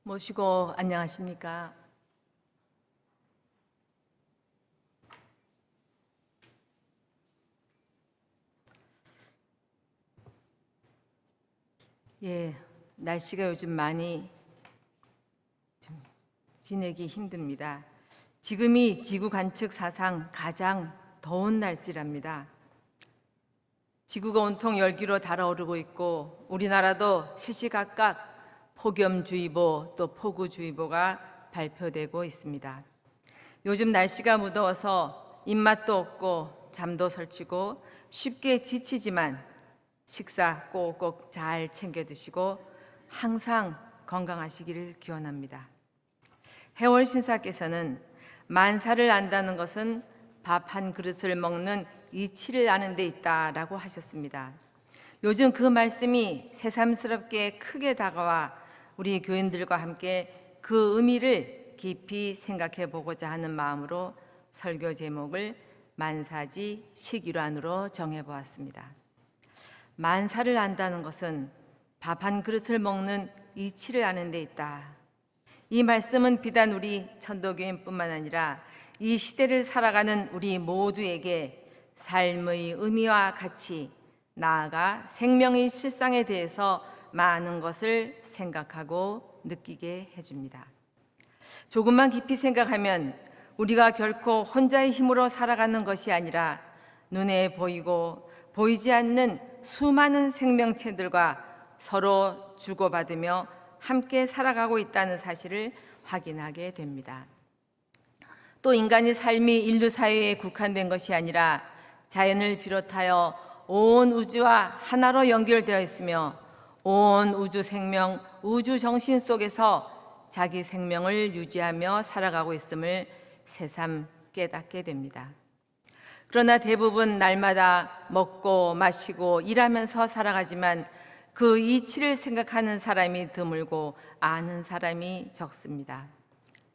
모시고 안녕하십니까? 날씨가 요즘 많이 좀 지내기 힘듭니다. 지금이 지구 관측 사상 가장 더운 날씨랍니다. 지구가 온통 열기로 달아오르고 있고 우리나라도 시시각각 폭염주의보 또 폭우주의보가 발표되고 있습니다. 요즘 날씨가 무더워서 입맛도 없고 잠도 설치고 쉽게 지치지만 식사 꼭꼭 잘 챙겨 드시고 항상 건강하시기를 기원합니다. 해월 신사께서는 만사를 안다는 것은 밥 한 그릇을 먹는 이치를 아는 데 있다라고 하셨습니다. 요즘 그 말씀이 새삼스럽게 크게 다가와 우리 교인들과 함께 그 의미를 깊이 생각해 보고자 하는 마음으로 설교 제목을 만사지 식일환으로 정해 보았습니다. 만사를 안다는 것은 밥 한 그릇을 먹는 이치를 아는 데 있다. 이 말씀은 비단 우리 천도교인뿐만 아니라 이 시대를 살아가는 우리 모두에게 삶의 의미와 가치, 나아가 생명의 실상에 대해서 많은 것을 생각하고 느끼게 해줍니다. 조금만 깊이 생각하면 우리가 결코 혼자의 힘으로 살아가는 것이 아니라 눈에 보이고 보이지 않는 수많은 생명체들과 서로 주고받으며 함께 살아가고 있다는 사실을 확인하게 됩니다. 또 인간의 삶이 인류 사회에 국한된 것이 아니라 자연을 비롯하여 온 우주와 하나로 연결되어 있으며 온 우주 생명, 우주 정신 속에서 자기 생명을 유지하며 살아가고 있음을 새삼 깨닫게 됩니다. 그러나 대부분 날마다 먹고 마시고 일하면서 살아가지만 그 이치를 생각하는 사람이 드물고 아는 사람이 적습니다.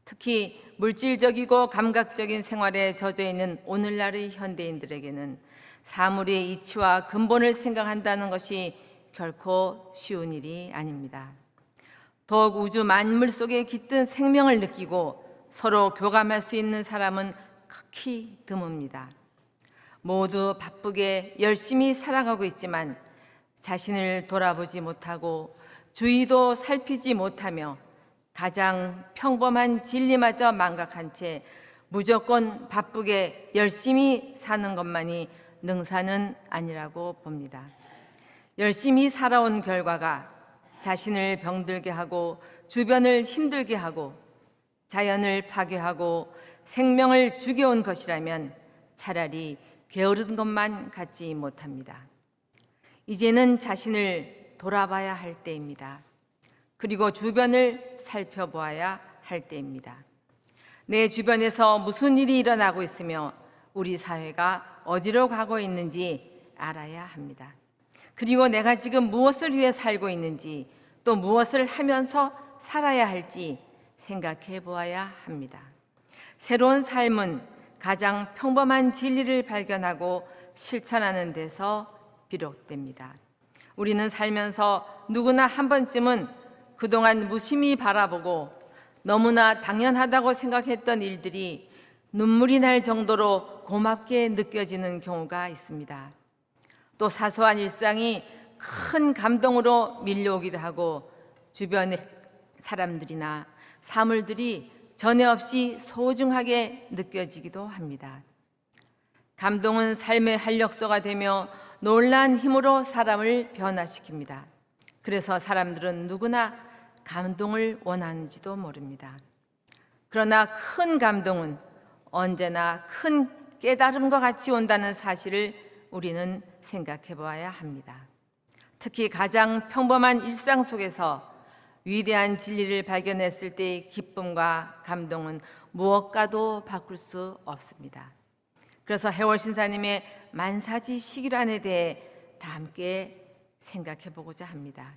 특히 물질적이고 감각적인 생활에 젖어 있는 오늘날의 현대인들에게는 사물의 이치와 근본을 생각한다는 것이 결코 쉬운 일이 아닙니다. 더욱 우주 만물 속에 깃든 생명을 느끼고 서로 교감할 수 있는 사람은 극히 드뭅니다. 모두 바쁘게 열심히 살아가고 있지만 자신을 돌아보지 못하고 주위도 살피지 못하며 가장 평범한 진리마저 망각한 채 무조건 바쁘게 열심히 사는 것만이 능사는 아니라고 봅니다. 열심히 살아온 결과가 자신을 병들게 하고 주변을 힘들게 하고 자연을 파괴하고 생명을 죽여온 것이라면 차라리 게으른 것만 같지 못합니다. 이제는 자신을 돌아봐야 할 때입니다. 그리고 주변을 살펴보아야 할 때입니다. 내 주변에서 무슨 일이 일어나고 있으며 우리 사회가 어디로 가고 있는지 알아야 합니다. 그리고 내가 지금 무엇을 위해 살고 있는지 또 무엇을 하면서 살아야 할지 생각해 보아야 합니다. 새로운 삶은 가장 평범한 진리를 발견하고 실천하는 데서 비롯됩니다. 우리는 살면서 누구나 한 번쯤은 그동안 무심히 바라보고 너무나 당연하다고 생각했던 일들이 눈물이 날 정도로 고맙게 느껴지는 경우가 있습니다. 또 사소한 일상이 큰 감동으로 밀려오기도 하고 주변의 사람들이나 사물들이 전에 없이 소중하게 느껴지기도 합니다. 감동은 삶의 활력소가 되며 놀라운 힘으로 사람을 변화시킵니다. 그래서 사람들은 누구나 감동을 원하는지도 모릅니다. 그러나 큰 감동은 언제나 큰 깨달음과 같이 온다는 사실을 우리는 생각해 보아야 합니다. 특히 가장 평범한 일상 속에서 위대한 진리를 발견했을 때의 기쁨과 감동은 무엇과도 바꿀 수 없습니다. 그래서 해월 신사님의 만사지 식일환에 대해 다 함께 생각해 보고자 합니다.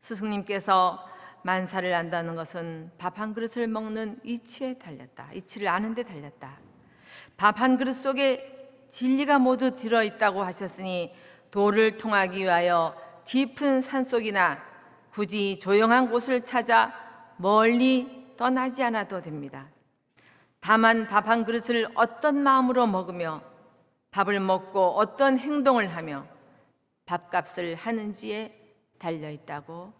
스승님께서 만사를 안다는 것은 밥 한 그릇을 먹는 이치에 달렸다. 이치를 아는 데 달렸다. 밥 한 그릇 속에 진리가 모두 들어있다고 하셨으니 도를 통하기 위하여 깊은 산속이나 굳이 조용한 곳을 찾아 멀리 떠나지 않아도 됩니다. 다만 밥 한 그릇을 어떤 마음으로 먹으며 밥을 먹고 어떤 행동을 하며 밥값을 하는지에 달려 있다고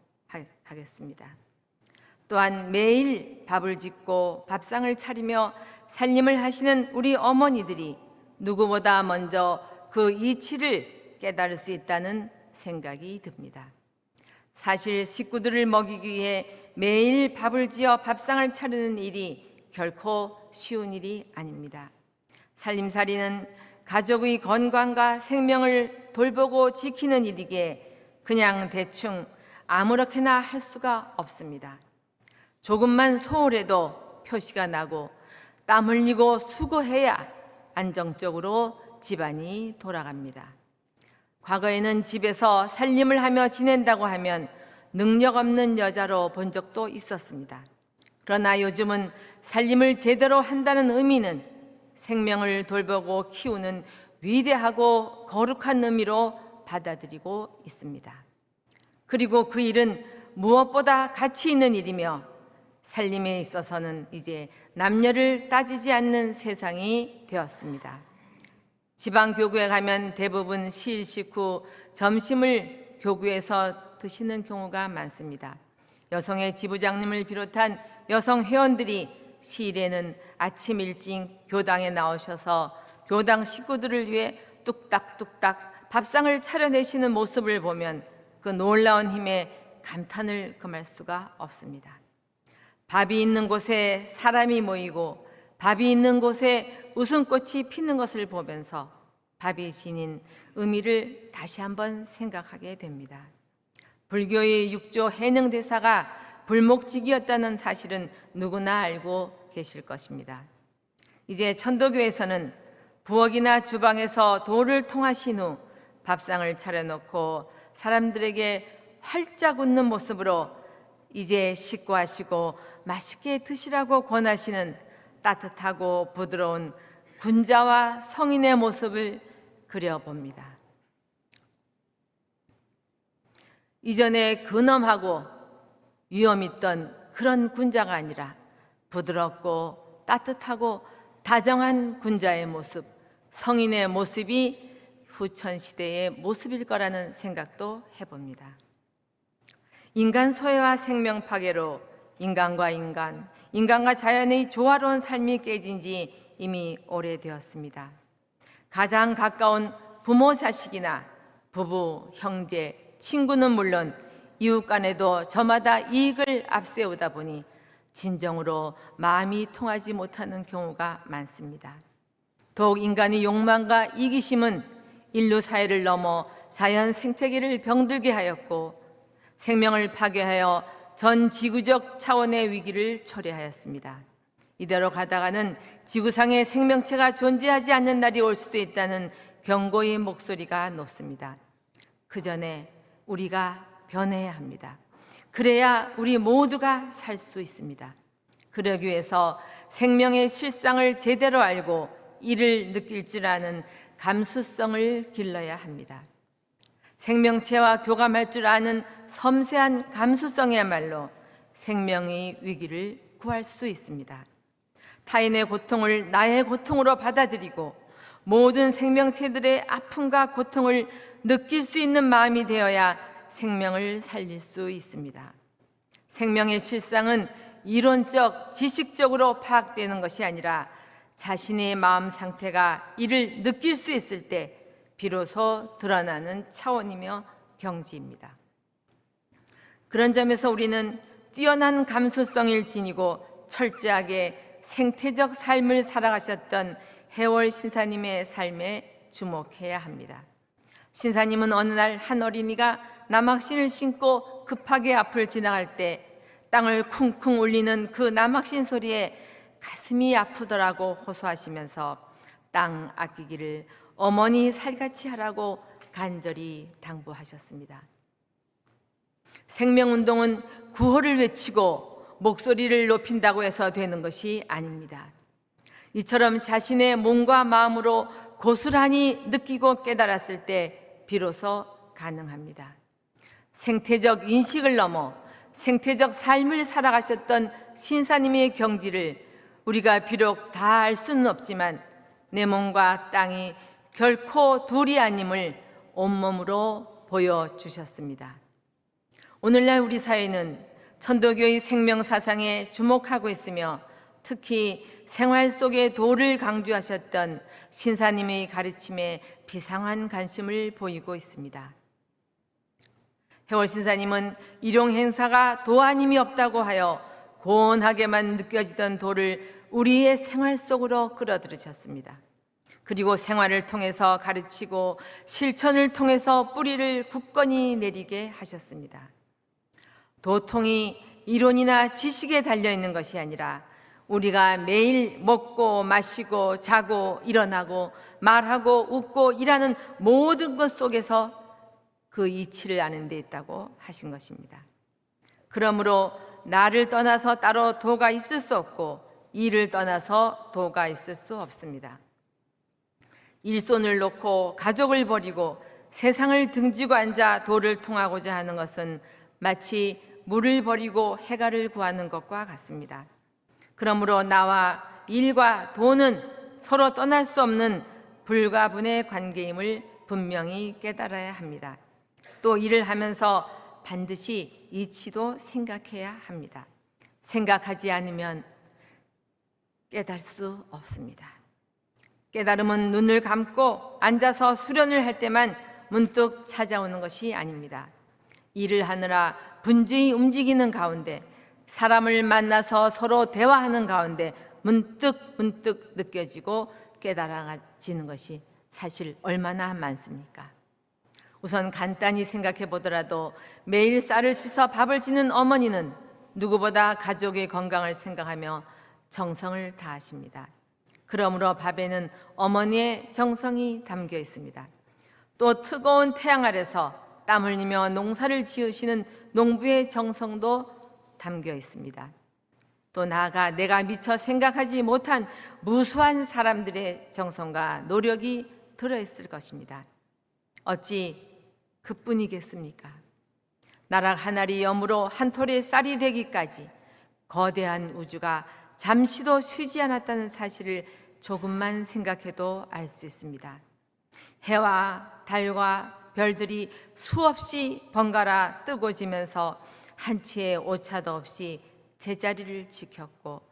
하겠습니다. 또한 매일 밥을 짓고 밥상을 차리며 살림을 하시는 우리 어머니들이 누구보다 먼저 그 이치를 깨달을 수 있다는 생각이 듭니다. 사실 식구들을 먹이기 위해 매일 밥을 지어 밥상을 차리는 일이 결코 쉬운 일이 아닙니다. 살림살이는 가족의 건강과 생명을 돌보고 지키는 일이기에 그냥 대충 아무렇게나 할 수가 없습니다. 조금만 소홀해도 표시가 나고 땀 흘리고 수고해야 안정적으로 집안이 돌아갑니다. 과거에는 집에서 살림을 하며 지낸다고 하면 능력 없는 여자로 본 적도 있었습니다. 그러나 요즘은 살림을 제대로 한다는 의미는 생명을 돌보고 키우는 위대하고 거룩한 의미로 받아들이고 있습니다. 그리고 그 일은 무엇보다 가치 있는 일이며 살림에 있어서는 이제 남녀를 따지지 않는 세상이 되었습니다. 지방교구에 가면 대부분 시일식 후 점심을 교구에서 드시는 경우가 많습니다. 여성의 지부장님을 비롯한 여성 회원들이 시일에는 아침 일찍 교당에 나오셔서 교당 식구들을 위해 뚝딱뚝딱 밥상을 차려내시는 모습을 보면 그 놀라운 힘에 감탄을 금할 수가 없습니다. 밥이 있는 곳에 사람이 모이고 밥이 있는 곳에 웃음꽃이 피는 것을 보면서 밥이 지닌 의미를 다시 한번 생각하게 됩니다. 불교의 육조 해능대사가 불목직이었다는 사실은 누구나 알고 계실 것입니다. 이제 천도교에서는 부엌이나 주방에서 도를 통하신 후 밥상을 차려놓고 사람들에게 활짝 웃는 모습으로 이제 식구하시고 맛있게 드시라고 권하시는 따뜻하고 부드러운 군자와 성인의 모습을 그려봅니다. 이전에 근엄하고 위험 있던 그런 군자가 아니라 부드럽고 따뜻하고 다정한 군자의 모습, 성인의 모습이 후천시대의 모습일 거라는 생각도 해봅니다. 인간 소외와 생명 파괴로 인간과 인간과 자연의 조화로운 삶이 깨진 지 이미 오래되었습니다. 가장 가까운 부모 자식이나 부부, 형제, 친구는 물론 이웃 간에도 저마다 이익을 앞세우다 보니 진정으로 마음이 통하지 못하는 경우가 많습니다. 더욱 인간의 욕망과 이기심은 인류 사회를 넘어 자연 생태계를 병들게 하였고 생명을 파괴하여 전 지구적 차원의 위기를 초래하였습니다. 이대로 가다가는 지구상에 생명체가 존재하지 않는 날이 올 수도 있다는 경고의 목소리가 높습니다. 그 전에 우리가 변해야 합니다. 그래야 우리 모두가 살 수 있습니다. 그러기 위해서 생명의 실상을 제대로 알고 이를 느낄 줄 아는 감수성을 길러야 합니다. 생명체와 교감할 줄 아는 섬세한 감수성이야말로 생명의 위기를 구할 수 있습니다. 타인의 고통을 나의 고통으로 받아들이고 모든 생명체들의 아픔과 고통을 느낄 수 있는 마음이 되어야 생명을 살릴 수 있습니다. 생명의 실상은 이론적, 지식적으로 파악되는 것이 아니라 자신의 마음 상태가 이를 느낄 수 있을 때 비로소 드러나는 차원이며 경지입니다. 그런 점에서 우리는 뛰어난 감수성을 지니고 철저하게 생태적 삶을 살아가셨던 해월 신사님의 삶에 주목해야 합니다. 신사님은 어느 날 한 어린이가 남학신을 신고 급하게 앞을 지나갈 때 땅을 쿵쿵 울리는 그 남학신 소리에 가슴이 아프더라고 호소하시면서 땅 아끼기를 어머니 살같이 하라고 간절히 당부하셨습니다. 생명운동은 구호를 외치고 목소리를 높인다고 해서 되는 것이 아닙니다. 이처럼 자신의 몸과 마음으로 고스란히 느끼고 깨달았을 때 비로소 가능합니다. 생태적 인식을 넘어 생태적 삶을 살아가셨던 신사님의 경지를 우리가 비록 다 알 수는 없지만 내 몸과 땅이 결코 둘이 아님을 온몸으로 보여주셨습니다. 오늘날 우리 사회는 천도교의 생명사상에 주목하고 있으며 특히 생활 속의 도를 강조하셨던 신사님의 가르침에 비상한 관심을 보이고 있습니다. 해월 신사님은 일용 행사가 도 아님이 없다고 하여 고온하게만 느껴지던 도를 우리의 생활 속으로 끌어들이셨습니다. 그리고 생활을 통해서 가르치고 실천을 통해서 뿌리를 굳건히 내리게 하셨습니다. 도통이 이론이나 지식에 달려있는 것이 아니라 우리가 매일 먹고 마시고 자고 일어나고 말하고 웃고 일하는 모든 것 속에서 그 이치를 아는 데 있다고 하신 것입니다. 그러므로 나를 떠나서 따로 도가 있을 수 없고 일을 떠나서 도가 있을 수 없습니다. 일손을 놓고 가족을 버리고 세상을 등지고 앉아 도를 통하고자 하는 것은 마치 물을 버리고 해가를 구하는 것과 같습니다. 그러므로 나와 일과 도는 서로 떠날 수 없는 불가분의 관계임을 분명히 깨달아야 합니다. 또 일을 하면서 반드시 이치도 생각해야 합니다. 생각하지 않으면 깨달을 수 없습니다. 깨달음은 눈을 감고 앉아서 수련을 할 때만 문득 찾아오는 것이 아닙니다. 일을 하느라 분주히 움직이는 가운데 사람을 만나서 서로 대화하는 가운데 문득 느껴지고 깨달아지는 것이 사실 얼마나 많습니까? 우선 간단히 생각해 보더라도 매일 쌀을 씻어 밥을 짓는 어머니는 누구보다 가족의 건강을 생각하며 정성을 다하십니다. 그러므로 밥에는 어머니의 정성이 담겨 있습니다. 또 뜨거운 태양 아래서 땀 흘리며 농사를 지으시는 농부의 정성도 담겨 있습니다. 또 나아가 내가 미처 생각하지 못한 무수한 사람들의 정성과 노력이 들어있을 것입니다. 어찌 그뿐이겠습니까? 나락 하나리 염으로 한 톨의 쌀이 되기까지 거대한 우주가 잠시도 쉬지 않았다는 사실을 조금만 생각해도 알 수 있습니다. 해와 달과 별들이 수없이 번갈아 뜨고 지면서 한치의 오차도 없이 제자리를 지켰고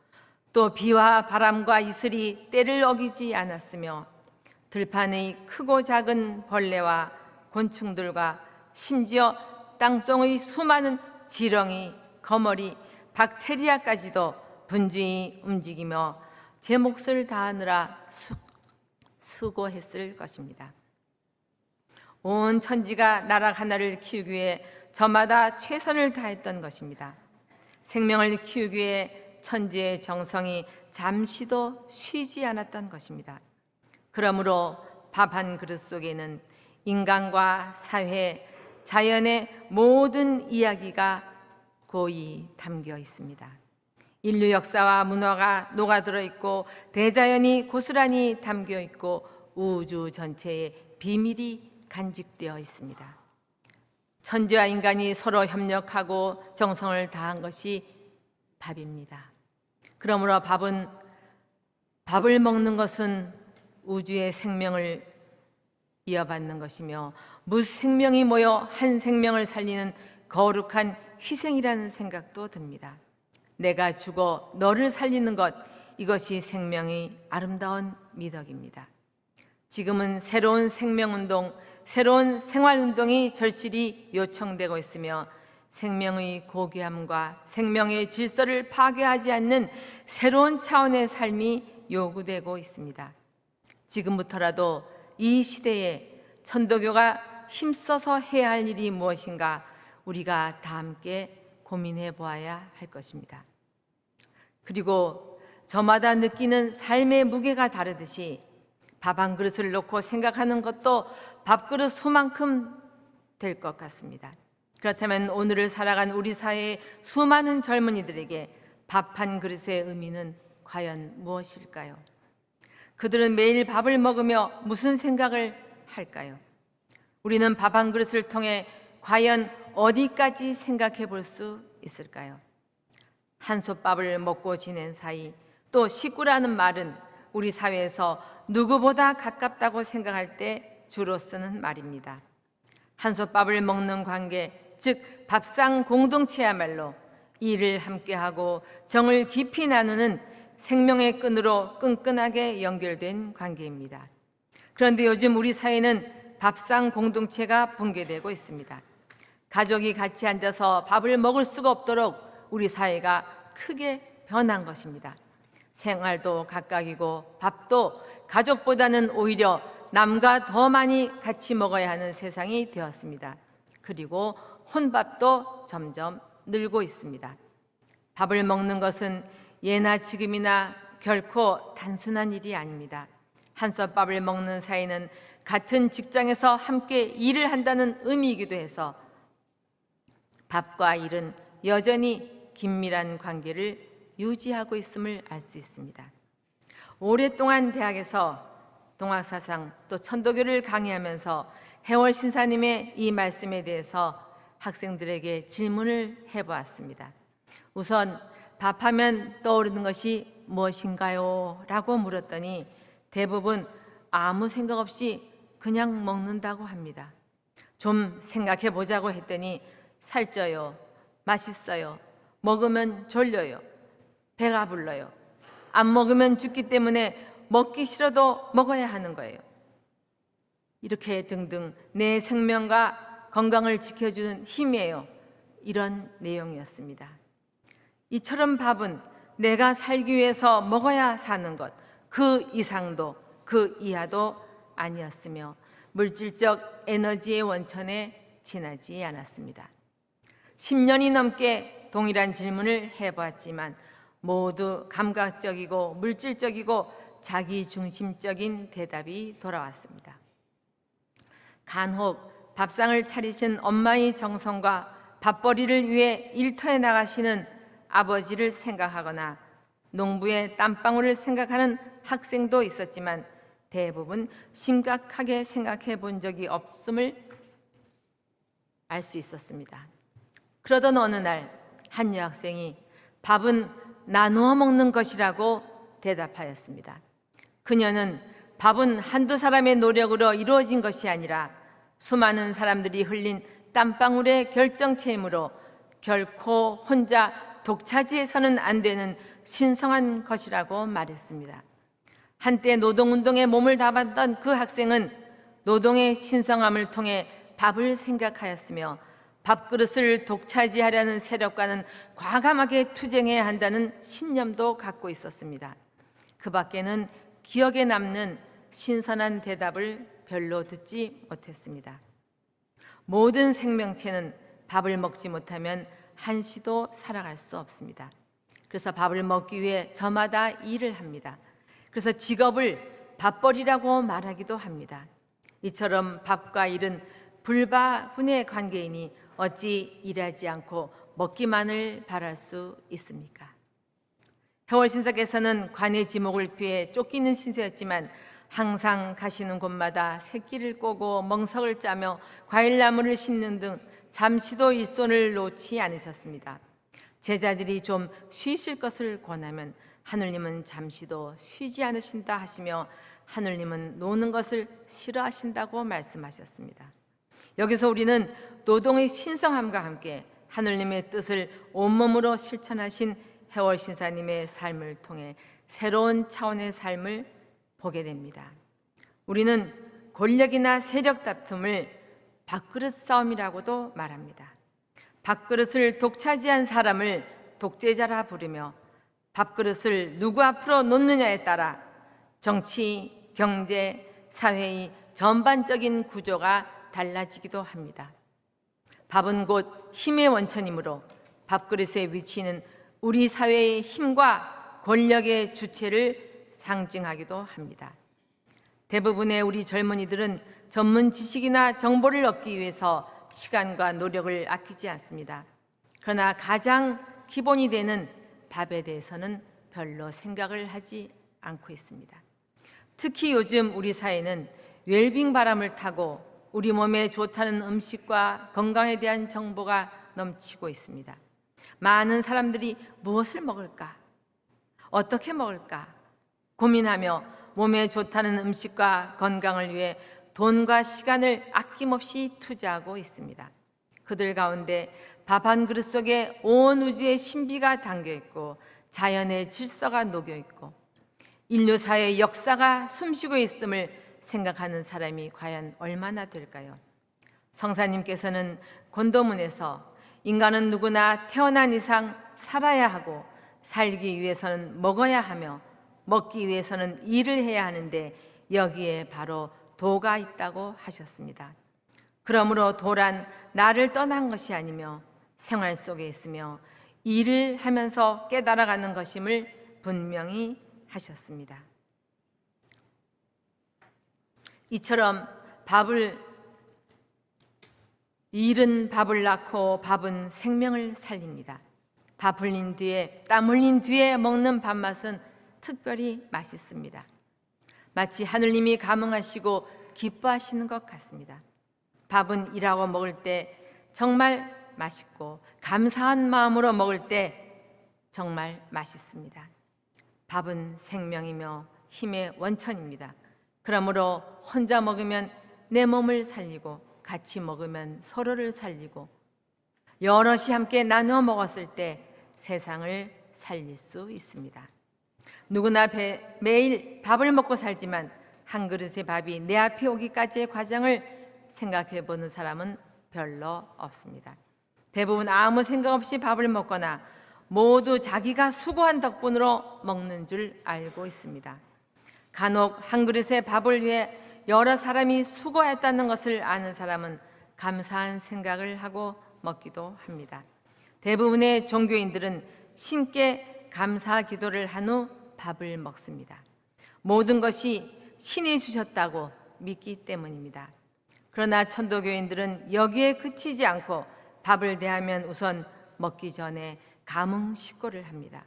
또 비와 바람과 이슬이 때를 어기지 않았으며 들판의 크고 작은 벌레와 곤충들과 심지어 땅속의 수많은 지렁이, 거머리, 박테리아까지도 분주히 움직이며 제 몫을 다하느라 수고했을 것입니다. 온 천지가 나락 하나를 키우기 위해 저마다 최선을 다했던 것입니다. 생명을 키우기 위해 천지의 정성이 잠시도 쉬지 않았던 것입니다. 그러므로 밥 한 그릇 속에는 인간과 사회, 자연의 모든 이야기가 고이 담겨 있습니다. 인류 역사와 문화가 녹아들어 있고 대자연이 고스란히 담겨 있고 우주 전체에 비밀이 간직되어 있습니다. 천지와 인간이 서로 협력하고 정성을 다한 것이 밥입니다. 그러므로 밥을 먹는 것은 우주의 생명을 이어받는 것이며 무생명이 모여 한 생명을 살리는 거룩한 희생이라는 생각도 듭니다. 내가 죽어 너를 살리는 것, 이것이 생명의 아름다운 미덕입니다. 지금은 새로운 생명운동, 새로운 생활운동이 절실히 요청되고 있으며 생명의 고귀함과 생명의 질서를 파괴하지 않는 새로운 차원의 삶이 요구되고 있습니다. 지금부터라도 이 시대에 천도교가 힘써서 해야 할 일이 무엇인가 우리가 다 함께 고민해 보아야 할 것입니다. 그리고 저마다 느끼는 삶의 무게가 다르듯이 밥 한 그릇을 놓고 생각하는 것도 밥그릇 수만큼 될 것 같습니다. 그렇다면 오늘을 살아간 우리 사회의 수많은 젊은이들에게 밥 한 그릇의 의미는 과연 무엇일까요? 그들은 매일 밥을 먹으며 무슨 생각을 할까요? 우리는 밥 한 그릇을 통해 과연 어디까지 생각해 볼 수 있을까요? 한솥밥을 먹고 지낸 사이, 또 식구라는 말은 우리 사회에서 누구보다 가깝다고 생각할 때 주로 쓰는 말입니다. 한솥밥을 먹는 관계, 즉 밥상 공동체야말로 일을 함께하고 정을 깊이 나누는 생명의 끈으로 끈끈하게 연결된 관계입니다. 그런데 요즘 우리 사회는 밥상 공동체가 붕괴되고 있습니다. 가족이 같이 앉아서 밥을 먹을 수가 없도록 우리 사회가 크게 변한 것입니다. 생활도 각각이고 밥도 가족보다는 오히려 남과 더 많이 같이 먹어야 하는 세상이 되었습니다. 그리고 혼밥도 점점 늘고 있습니다. 밥을 먹는 것은 예나 지금이나 결코 단순한 일이 아닙니다. 한솥밥을 먹는 사이는 같은 직장에서 함께 일을 한다는 의미이기도 해서 밥과 일은 여전히 긴밀한 관계를 유지하고 있음을 알 수 있습니다. 오랫동안 대학에서 동학사상 또 천도교를 강의하면서 해월 신사님의 이 말씀에 대해서 학생들에게 질문을 해보았습니다. 우선 밥하면 떠오르는 것이 무엇인가요? 라고 물었더니 대부분 아무 생각 없이 그냥 먹는다고 합니다. 좀 생각해 보자고 했더니 살쪄요, 맛있어요, 먹으면 졸려요, 배가 불러요, 안 먹으면 죽기 때문에 먹기 싫어도 먹어야 하는 거예요. 이렇게 등등 내 생명과 건강을 지켜주는 힘이에요. 이런 내용이었습니다. 이처럼 밥은 내가 살기 위해서 먹어야 사는 것, 그 이상도 그 이하도 아니었으며 물질적 에너지의 원천에 지나지 않았습니다. 10년이 넘게 동일한 질문을 해보았지만 모두 감각적이고 물질적이고 자기중심적인 대답이 돌아왔습니다. 간혹 밥상을 차리신 엄마의 정성과 밥벌이를 위해 일터에 나가시는 아버지를 생각하거나 농부의 땀방울을 생각하는 학생도 있었지만 대부분 심각하게 생각해 본 적이 없음을 알 수 있었습니다. 그러던 어느 날 한 여학생이 밥은 나누어 먹는 것이라고 대답하였습니다. 그녀는 밥은 한두 사람의 노력으로 이루어진 것이 아니라 수많은 사람들이 흘린 땀방울의 결정체이므로 결코 혼자 독차지해서는 안 되는 신성한 것이라고 말했습니다. 한때 노동운동에 몸을 담았던 그 학생은 노동의 신성함을 통해 밥을 생각하였으며 밥그릇을 독차지하려는 세력과는 과감하게 투쟁해야 한다는 신념도 갖고 있었습니다. 그 밖에는 기억에 남는 신선한 대답을 별로 듣지 못했습니다. 모든 생명체는 밥을 먹지 못하면 한시도 살아갈 수 없습니다. 그래서 밥을 먹기 위해 저마다 일을 합니다. 그래서 직업을 밥벌이라고 말하기도 합니다. 이처럼 밥과 일은 불가분의 관계이니 어찌 일하지 않고 먹기만을 바랄 수 있습니까? 해월 신사께서는 관의 지목을 피해 쫓기는 신세였지만 항상 가시는 곳마다 새끼를 꼬고 멍석을 짜며 과일나무를 심는 등 잠시도 일손을 놓지 않으셨습니다. 제자들이 좀 쉬실 것을 권하면 하느님은 잠시도 쉬지 않으신다 하시며 하느님은 노는 것을 싫어하신다고 말씀하셨습니다. 여기서 우리는 노동의 신성함과 함께 하느님의 뜻을 온몸으로 실천하신 해월 신사님의 삶을 통해 새로운 차원의 삶을 보게 됩니다. 우리는 권력이나 세력 다툼을 밥그릇 싸움이라고도 말합니다. 밥그릇을 독차지한 사람을 독재자라 부르며 밥그릇을 누구 앞으로 놓느냐에 따라 정치, 경제, 사회의 전반적인 구조가 달라지기도 합니다. 밥은 곧 힘의 원천이므로 밥그릇의 위치는 우리 사회의 힘과 권력의 주체를 상징하기도 합니다. 대부분의 우리 젊은이들은 전문 지식이나 정보를 얻기 위해서 시간과 노력을 아끼지 않습니다. 그러나 가장 기본이 되는 밥에 대해서는 별로 생각을 하지 않고 있습니다. 특히 요즘 우리 사회는 웰빙 바람을 타고 우리 몸에 좋다는 음식과 건강에 대한 정보가 넘치고 있습니다. 많은 사람들이 무엇을 먹을까? 어떻게 먹을까? 고민하며 몸에 좋다는 음식과 건강을 위해 돈과 시간을 아낌없이 투자하고 있습니다. 그들 가운데 밥 한 그릇 속에 온 우주의 신비가 담겨 있고 자연의 질서가 녹여 있고 인류사의 역사가 숨쉬고 있음을 생각하는 사람이 과연 얼마나 될까요? 성사님께서는 권도문에서 인간은 누구나 태어난 이상 살아야 하고 살기 위해서는 먹어야 하며 먹기 위해서는 일을 해야 하는데 여기에 바로 도가 있다고 하셨습니다. 그러므로 도란 나를 떠난 것이 아니며 생활 속에 있으며 일을 하면서 깨달아가는 것임을 분명히 하셨습니다. 이처럼 일은 밥을 낳고 밥은 생명을 살립니다. 밥 흘린 뒤에 땀 흘린 뒤에 먹는 밥맛은 특별히 맛있습니다. 마치 하느님이 감흥하시고 기뻐하시는 것 같습니다. 밥은 일하고 먹을 때 정말 맛있고 감사한 마음으로 먹을 때 정말 맛있습니다. 밥은 생명이며 힘의 원천입니다. 그러므로 혼자 먹으면 내 몸을 살리고 같이 먹으면 서로를 살리고 여럿이 함께 나누어 먹었을 때 세상을 살릴 수 있습니다. 누구나 매일 밥을 먹고 살지만 한 그릇의 밥이 내 앞에 오기까지의 과정을 생각해 보는 사람은 별로 없습니다. 대부분 아무 생각 없이 밥을 먹거나 모두 자기가 수고한 덕분으로 먹는 줄 알고 있습니다. 간혹 한 그릇의 밥을 위해 여러 사람이 수고했다는 것을 아는 사람은 감사한 생각을 하고 먹기도 합니다. 대부분의 종교인들은 신께 감사 기도를 한 후 밥을 먹습니다. 모든 것이 신이 주셨다고 믿기 때문입니다. 그러나 천도교인들은 여기에 그치지 않고 밥을 대하면 우선 먹기 전에 감흥 식고를 합니다.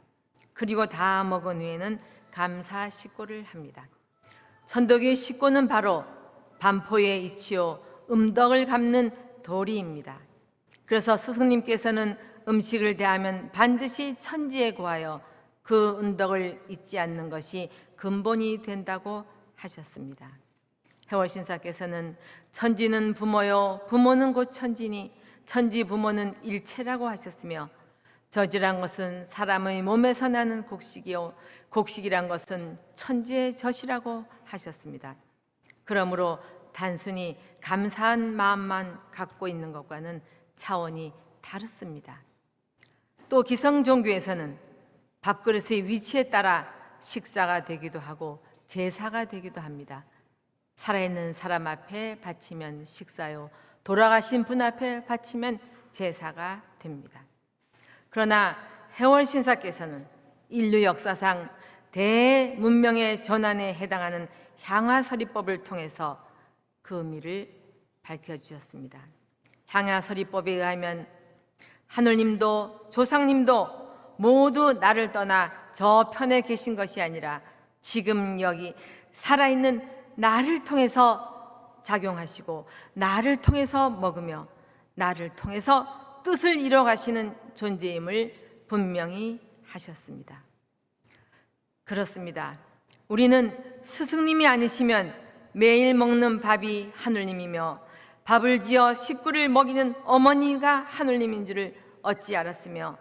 그리고 다 먹은 후에는 감사 식고를 합니다. 천도교의 식고는 바로 반포의 이치요 음덕을 갚는 도리입니다. 그래서 스승님께서는 음식을 대하면 반드시 천지에 구하여 그 은덕을 잊지 않는 것이 근본이 된다고 하셨습니다. 해월신사께서는 천지는 부모요 부모는 곧 천지니 천지 부모는 일체라고 하셨으며 젖이란 것은 사람의 몸에서 나는 곡식이요 곡식이란 것은 천지의 젖이라고 하셨습니다. 그러므로 단순히 감사한 마음만 갖고 있는 것과는 차원이 다릅니다. 또 기성종교에서는 밥그릇의 위치에 따라 식사가 되기도 하고 제사가 되기도 합니다. 살아있는 사람 앞에 바치면 식사요 돌아가신 분 앞에 바치면 제사가 됩니다. 그러나 해월신사께서는 인류 역사상 대문명의 전환에 해당하는 향화서리법을 통해서 그 의미를 밝혀주셨습니다. 향화서리법에 의하면 하느님도 조상님도 모두 나를 떠나 저 편에 계신 것이 아니라 지금 여기 살아있는 나를 통해서 작용하시고 나를 통해서 먹으며 나를 통해서 뜻을 이뤄 가시는 존재임을 분명히 하셨습니다. 그렇습니다. 우리는 스승님이 아니시면 매일 먹는 밥이 하느님이며 밥을 지어 식구를 먹이는 어머니가 하느님인 줄을 어찌 알았으며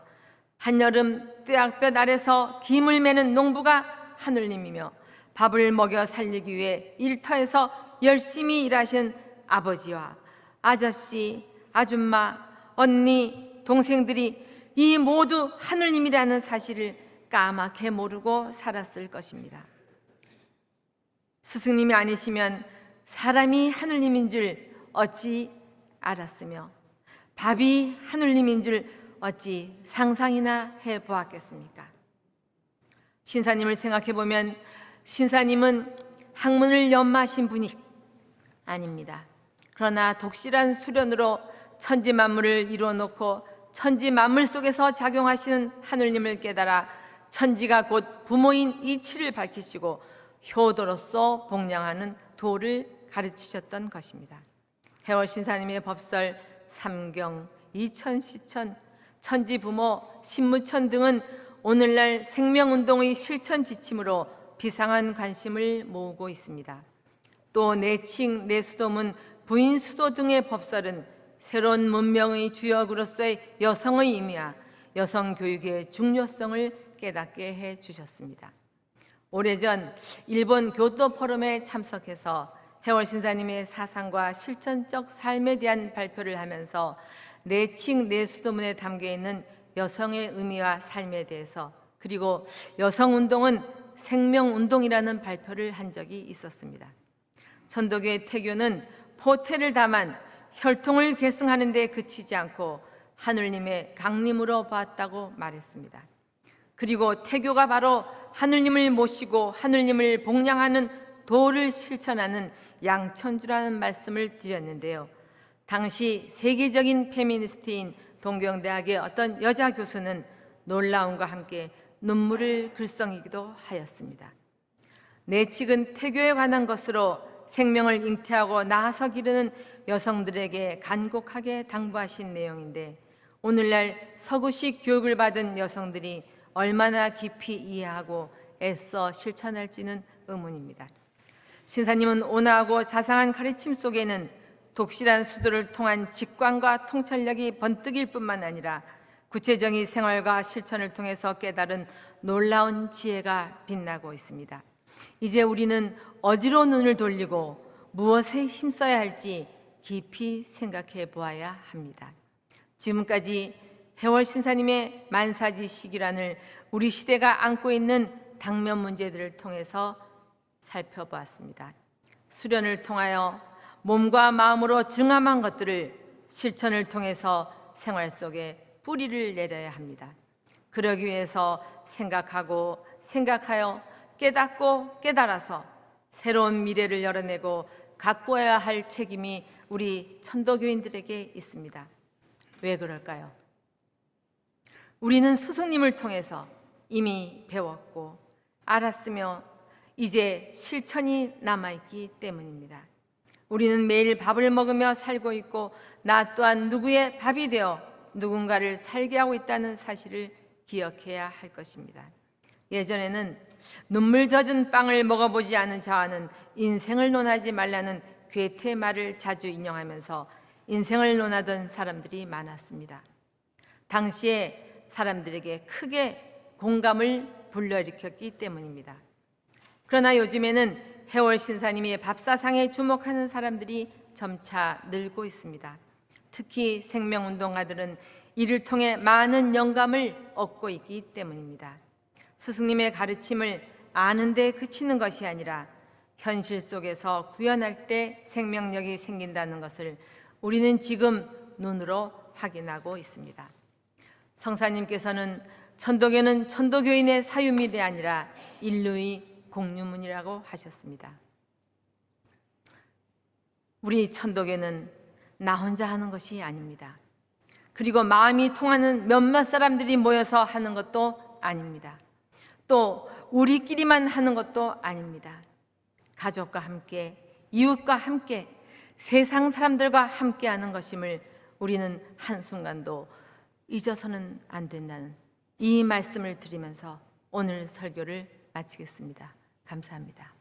한여름 떼약볕 아래서 김을 매는 농부가 하느님이며 밥을 먹여 살리기 위해 일터에서 열심히 일하신 아버지와 아저씨, 아줌마, 언니, 동생들이 이 모두 하느님이라는 사실을 까맣게 모르고 살았을 것입니다. 스승님이 아니시면 사람이 하느님인 줄 어찌 알았으며 밥이 하느님인 줄 어찌 상상이나 해보았겠습니까? 신사님을 생각해 보면 신사님은 학문을 연마하신 분이 아닙니다. 그러나 독실한 수련으로 천지 만물을 이루어 놓고 천지 만물 속에서 작용하시는 하느님을 깨달아 천지가 곧 부모인 이치를 밝히시고 효도로서 복량하는 도를 가르치셨던 것입니다. 해월신사님의 법설, 삼경, 이천시천, 천지부모, 신무천 등은 오늘날 생명운동의 실천 지침으로 비상한 관심을 모으고 있습니다. 또 내칭, 내수도문, 부인수도 등의 법설은 새로운 문명의 주역으로서의 여성의 의미와 여성 교육의 중요성을 깨닫게 해주셨습니다. 오래전 일본 교토 포럼에 참석해서 해월 신사님의 사상과 실천적 삶에 대한 발표를 하면서 내칭, 내수도문에 담겨있는 여성의 의미와 삶에 대해서, 그리고 여성운동은 생명운동이라는 발표를 한 적이 있었습니다. 천도교의 태교는 포태를 담은 혈통을 계승하는 데 그치지 않고 하느님의 강림으로 보았다고 말했습니다. 그리고 태교가 바로 하느님을 모시고 하느님을 복양하는 도를 실천하는 양천주라는 말씀을 드렸는데요. 당시 세계적인 페미니스트인 동경대학의 어떤 여자 교수는 놀라움과 함께 눈물을 글썽이기도 하였습니다. 내칙은 태교에 관한 것으로 생명을 잉태하고 나아서 기르는 여성들에게 간곡하게 당부하신 내용인데, 오늘날 서구식 교육을 받은 여성들이 얼마나 깊이 이해하고 애써 실천할지는 의문입니다. 신사님은 온화하고 자상한 가르침 속에는 독실한 수도를 통한 직관과 통찰력이 번뜩일 뿐만 아니라 구체적인 생활과 실천을 통해서 깨달은 놀라운 지혜가 빛나고 있습니다. 이제 우리는 어디로 눈을 돌리고 무엇에 힘써야 할지 깊이 생각해 보아야 합니다. 지금까지 해월 신사님의 만사지 시기란을 우리 시대가 안고 있는 당면 문제들을 통해서 살펴보았습니다. 수련을 통하여 몸과 마음으로 증함한 것들을 실천을 통해서 생활 속에 뿌리를 내려야 합니다. 그러기 위해서 생각하고 생각하여 깨닫고 깨달아서 새로운 미래를 열어내고 가꾸어야 할 책임이 우리 천도교인들에게 있습니다. 왜 그럴까요? 우리는 스승님을 통해서 이미 배웠고 알았으며 이제 실천이 남아있기 때문입니다. 우리는 매일 밥을 먹으며 살고 있고 나 또한 누구의 밥이 되어 누군가를 살게 하고 있다는 사실을 기억해야 할 것입니다. 예전에는 눈물 젖은 빵을 먹어보지 않은 자와는 인생을 논하지 말라는 괴테 말을 자주 인용하면서 인생을 논하던 사람들이 많았습니다. 당시에 사람들에게 크게 공감을 불러일으켰기 때문입니다. 그러나 요즘에는 해월 신사님의 밥사상에 주목하는 사람들이 점차 늘고 있습니다. 특히 생명운동가들은 이를 통해 많은 영감을 얻고 있기 때문입니다. 스승님의 가르침을 아는 데 그치는 것이 아니라 현실 속에서 구현할 때 생명력이 생긴다는 것을 우리는 지금 눈으로 확인하고 있습니다. 성사님께서는 천도교는 천도교인의 사유밀이 아니라 인류의 공유문이라고 하셨습니다. 우리 천도교는 나 혼자 하는 것이 아닙니다. 그리고 마음이 통하는 몇몇 사람들이 모여서 하는 것도 아닙니다. 또 우리끼리만 하는 것도 아닙니다. 가족과 함께, 이웃과 함께, 세상 사람들과 함께 하는 것임을 우리는 한순간도 잊어서는 안 된다는 이 말씀을 드리면서 오늘 설교를 마치겠습니다. 감사합니다.